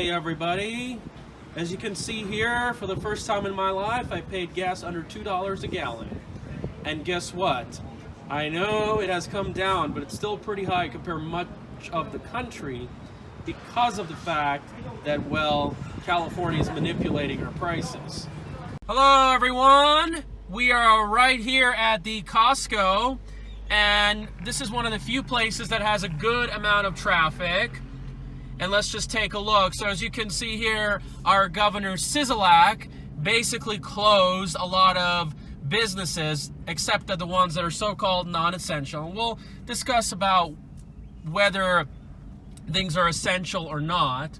Hey everybody, as you can see here, for the first time in my life I paid gas under $2 a gallon. And guess what? I know it has come down, but it's still pretty high compared to much of the country because of the fact that, well, California is manipulating our prices. Hello everyone, we are right here at the Costco, and this is one of the few places that has a good amount of traffic. And let's just take a look. So as you can see here, our Governor Sisolak basically closed a lot of businesses, except that the ones that are so-called non-essential. And we'll discuss about whether things are essential or not.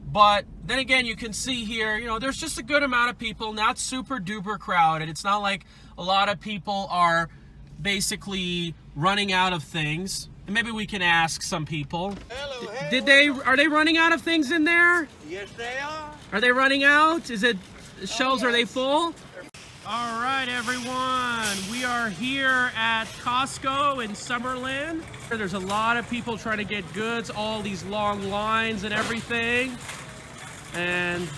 But then again, you can see here, you know, there's just a good amount of people, not super duper crowded. It's not like a lot of people are basically running out of things. And maybe we can ask some people. Hello. Are they running out of things in there? Yes, they are. Are they running out? Is it shelves? Are they full? All right, everyone. We are here at Costco in Summerlin. There's a lot of people trying to get goods, all these long lines and everything. And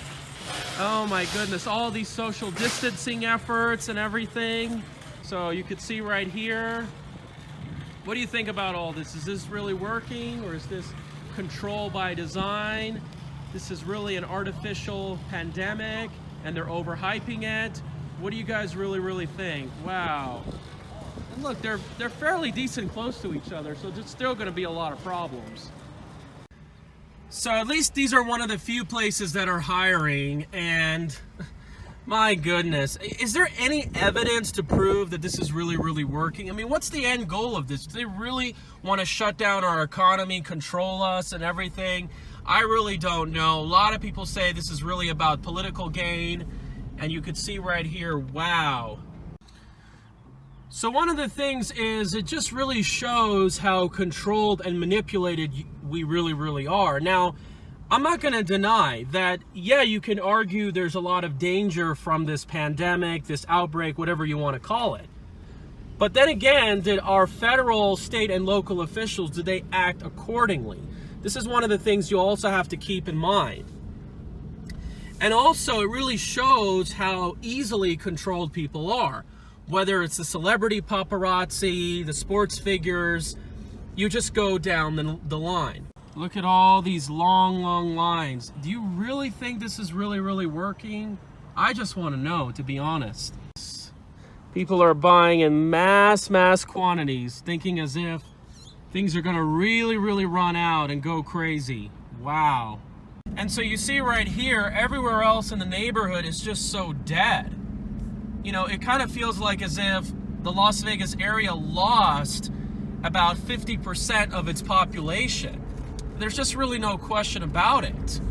oh my goodness, all these social distancing efforts and everything. So you could see right here. What do you think about all this? Is this really working, or is this control by design? This is really an artificial pandemic and they're overhyping it. What do you guys really think? Wow. And look, they're fairly decent close to each other, so there's still going to be a lot of problems. So at least these are one of the few places that are hiring, and my goodness, is there any evidence to prove that this is really working? I mean, what's the end goal of this? Do they really want to shut down our economy, control us and everything? I really don't know. A lot of people say this is really about political gain, and you could see right here, wow. So one of the things is it just really shows how controlled and manipulated we really are. Now, I'm not going to deny that, yeah, you can argue there's a lot of danger from this pandemic, this outbreak, whatever you want to call it. But then again, did our federal, state, and local officials, did they act accordingly? This is one of the things you also have to keep in mind. And also, it really shows how easily controlled people are. Whether it's the celebrity paparazzi, the sports figures, you just go down the line. Look at all these long lines. Do you really think this is really working? I just want to know, to be honest. People are buying in mass quantities, thinking as if things are going to really run out and go crazy. Wow. And so you see right here, everywhere else in the neighborhood is just so dead. You know, it kind of feels like as if the Las Vegas area lost about 50% of its population. There's just really no question about it.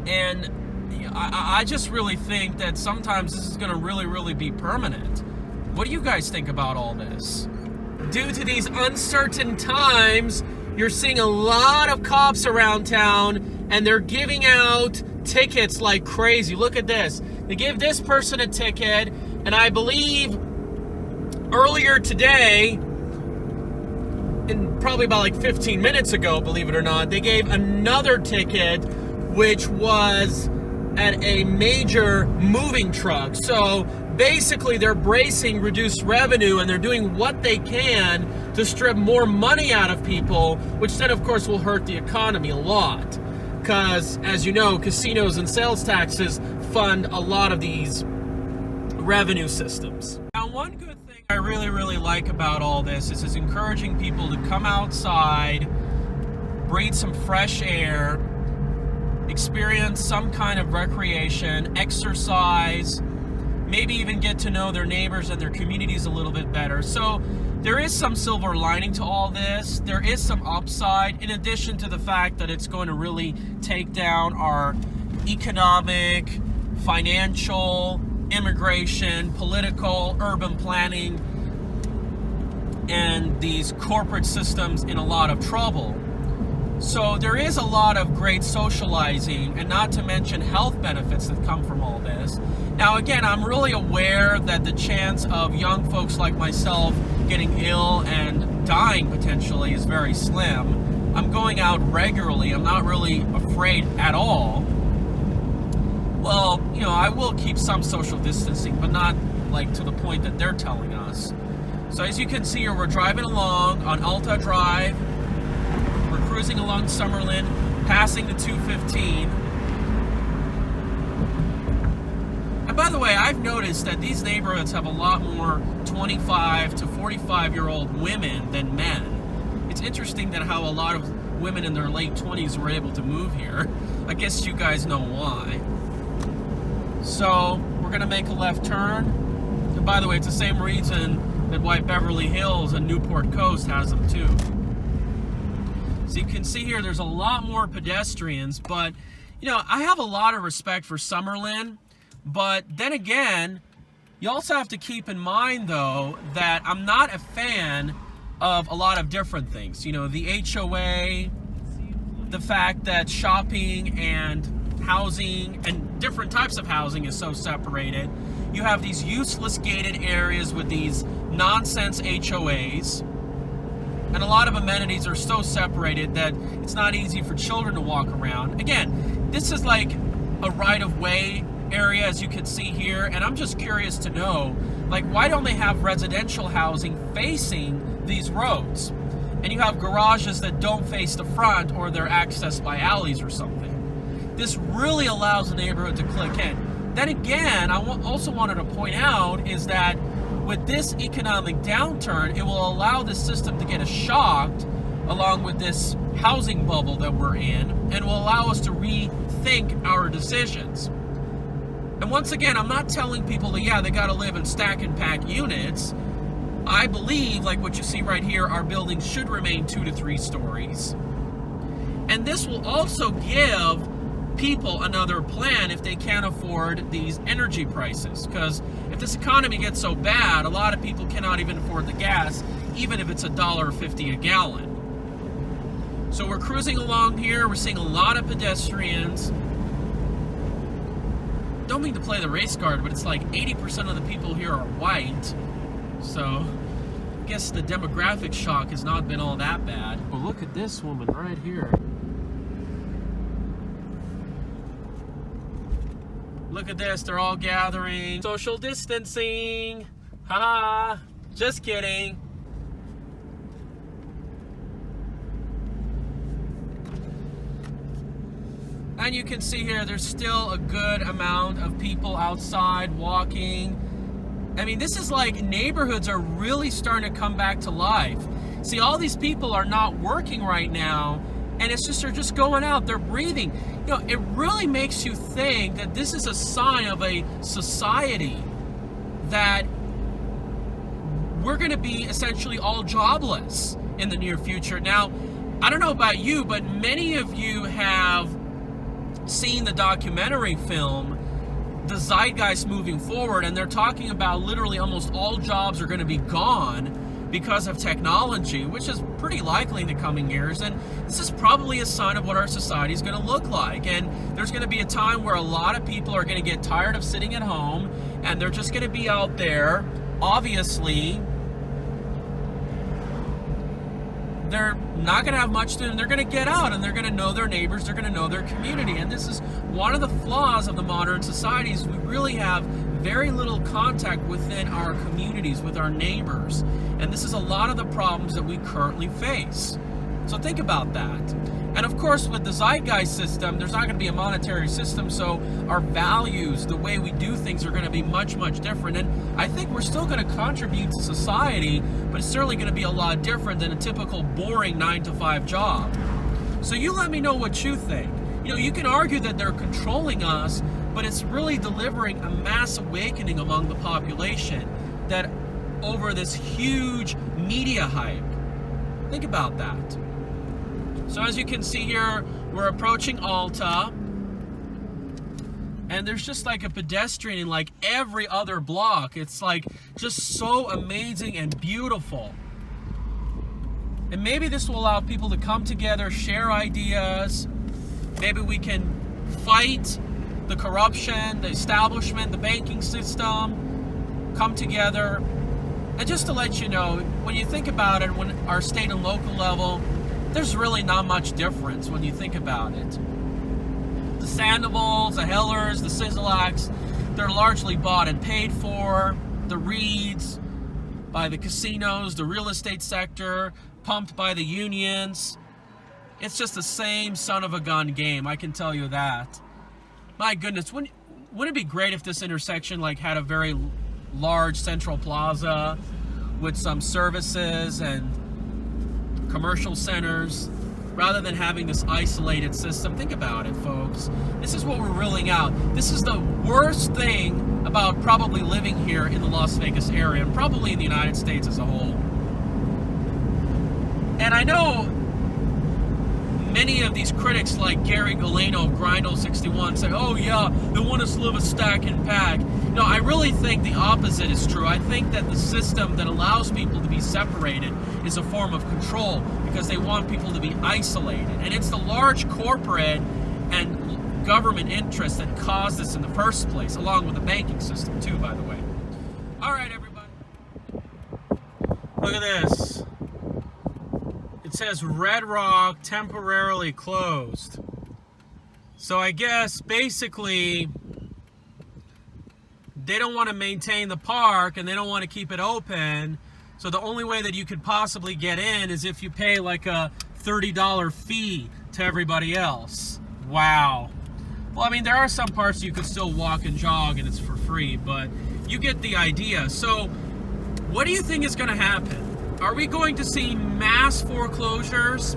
And I just really think that sometimes this is going to really be permanent. What do you guys think about all this? Due to these uncertain times, you're seeing a lot of cops around town, and they're giving out tickets like crazy. Look at this. They gave this person a ticket, and I believe earlier today, and probably about like 15 minutes ago, believe it or not, they gave another ticket, which was at a major moving truck. So basically they're bracing reduced revenue, and they're doing what they can to strip more money out of people, which then of course will hurt the economy a lot. Because as you know, casinos and sales taxes fund a lot of these revenue systems. Now, one good thing I really like about all this is it's encouraging people to come outside, breathe some fresh air, experience some kind of recreation, exercise, maybe even get to know their neighbors and their communities a little bit better. So there is some silver lining to all this. There is some upside, in addition to the fact that it's going to really take down our economic, financial, immigration, political, urban planning, and these corporate systems in a lot of trouble. So there is a lot of great socializing, and not to mention health benefits that come from all this. Now again, I'm really aware that the chance of young folks like myself getting ill and dying potentially is very slim. I'm going out regularly, I'm not really afraid at all, well, you know, I will keep some social distancing, but not like to the point that they're telling us. So as you can see here, we're driving along on Alta Drive. We're cruising along Summerlin, passing the 215. And by the way, I've noticed that these neighborhoods have a lot more 25 to 45-year-old women than men. It's interesting that how a lot of women in their late 20s were able to move here. I guess you guys know why. So we're gonna make a left turn. And by the way, it's the same reason that why Beverly Hills and Newport Coast has them too. So you can see here, there's a lot more pedestrians, but you know, I have a lot of respect for Summerlin. But then again, you also have to keep in mind, though, that I'm not a fan of a lot of different things. You know, the HOA, the fact that shopping and housing and different types of housing is so separated. You have these useless gated areas with these nonsense HOAs. And a lot of amenities are so separated that it's not easy for children to walk around. Again, this is like a right-of-way area, as you can see here, and I'm just curious to know, like, why don't they have residential housing facing these roads? And you have garages that don't face the front, or they're accessed by alleys or something. This really allows the neighborhood to click in. Then again, I also wanted to point out is that with this economic downturn, it will allow the system to get a shock along with this housing bubble that we're in, and will allow us to rethink our decisions. And once again, I'm not telling people that, yeah, they got to live in stack and pack units. I believe, like what you see right here, our buildings should remain 2 to 3 stories. And this will also give people another plan if they can't afford these energy prices. Because if this economy gets so bad, a lot of people cannot even afford the gas, even if it's $1.50 a gallon. So we're cruising along here. We're seeing a lot of pedestrians. Don't mean to play the race card, but it's like 80% of the people here are white. So I guess the demographic shock has not been all that bad. Well, look at this woman right here. Look at this, they're all gathering. Social distancing. Ha! Just kidding. And you can see here, there's still a good amount of people outside walking. I mean, this is like neighborhoods are really starting to come back to life. See, all these people are not working right now, and it's just, they're just going out, they're breathing. You know, it really makes you think that this is a sign of a society that we're going to be essentially all jobless in the near future. Now, I don't know about you, but many of you have seen the documentary film, The Zeitgeist Moving Forward, and they're talking about literally almost all jobs are going to be gone because of technology, which is pretty likely in the coming years. And this is probably a sign of what our society is going to look like. And there's going to be a time where a lot of people are going to get tired of sitting at home, and they're just going to be out there. Obviously, they're not going to have much to do, and they're going to get out, and they're going to know their neighbors, they're going to know their community. And this is one of the flaws of the modern societies. We really have very little contact within our communities, with our neighbors. And this is a lot of the problems that we currently face. So think about that. And of course, with the Zeitgeist system, there's not going to be a monetary system, so our values, the way we do things, are going to be much, much different. And I think we're still going to contribute to society, but it's certainly going to be a lot different than a typical boring 9-to-5 job. So you let me know what you think. You know, you can argue that they're controlling us, but it's really delivering a mass awakening among the population that over this huge media hype. Think about that. So as you can see here, we're approaching Alta, and there's just like a pedestrian in like every other block. It's like just so amazing and beautiful. And maybe this will allow people to come together, share ideas. Maybe we can fight the corruption, the establishment, the banking system, come together. And just to let you know, when you think about it, when our state and local level, there's really not much difference when you think about it. The Sandovals, the Hellers, the Sizzlacs, they're largely bought and paid for. The Reids by the casinos, the real estate sector, pumped by the unions. It's just the same son of a gun game, I can tell you that. My goodness, wouldn't it be great if this intersection like had a very large central plaza with some services and commercial centers, rather than having this isolated system? Think about it, folks. This is what we're ruling out. This is the worst thing about probably living here in the Las Vegas area, and probably in the United States as a whole. And I know many of these critics like Gary Galeno of Grindle61 say, oh yeah, they want us to live a stack and pack. No, I really think the opposite is true. I think that the system that allows people to be separated is a form of control, because they want people to be isolated. And it's the large corporate and government interests that caused this in the first place, along with the banking system too, by the way. All right, everybody. Look at this. It says Red Rock temporarily closed. So I guess basically they don't want to maintain the park and they don't want to keep it open. So the only way that you could possibly get in is if you pay like a $30 fee to everybody else. Wow. Well, I mean, there are some parts you could still walk and jog and it's for free, but you get the idea. So what do you think is going to happen? Are we going to see mass foreclosures?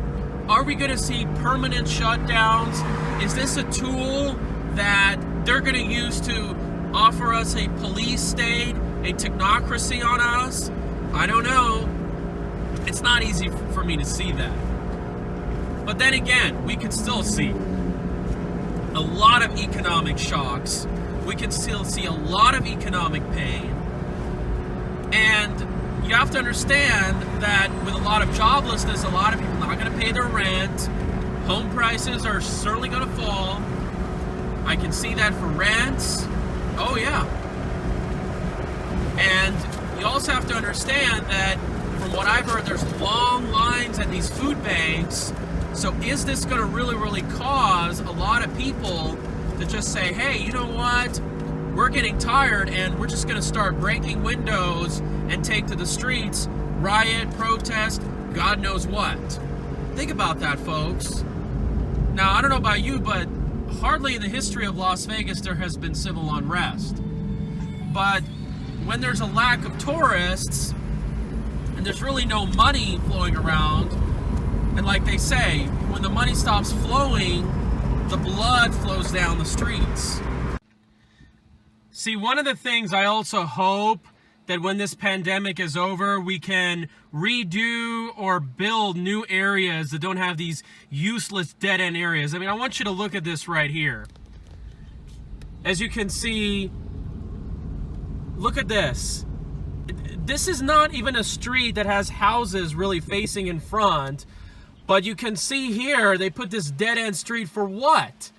Are we going to see permanent shutdowns? Is this a tool that they're going to use to offer us a police state, a technocracy on us? I don't know. It's not easy for me to see that. But then again, we can still see a lot of economic shocks. We can still see a lot of economic pain. And you have to understand that with a lot of joblessness, a lot of people are not going to pay their rent. Home prices are certainly going to fall. I can see that for rents. Oh yeah. And you also have to understand that from what I've heard, there's long lines at these food banks. So is this going to really cause a lot of people to just say, hey, you know what? We're getting tired and we're just going to start breaking windows and take to the streets, riot, protest, God knows what. Think about that, folks. Now, I don't know about you, but hardly in the history of Las Vegas there has been civil unrest. But when there's a lack of tourists and there's really no money flowing around, and like they say, when the money stops flowing, the blood flows down the streets. See, one of the things I also hope that when this pandemic is over, we can redo or build new areas that don't have these useless dead-end areas. I mean, I want you to look at this right here. As you can see, look at this. This is not even a street that has houses really facing in front, but you can see here, they put this dead-end street for what?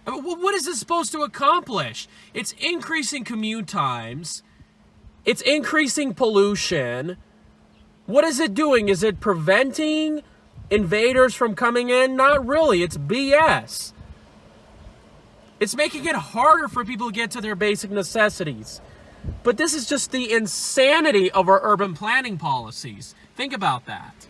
I mean, what is this supposed to accomplish? It's increasing commute times. It's increasing pollution. What is it doing? Is it preventing invaders from coming in? Not really. It's BS. It's making it harder for people to get to their basic necessities. But this is just the insanity of our urban planning policies. Think about that.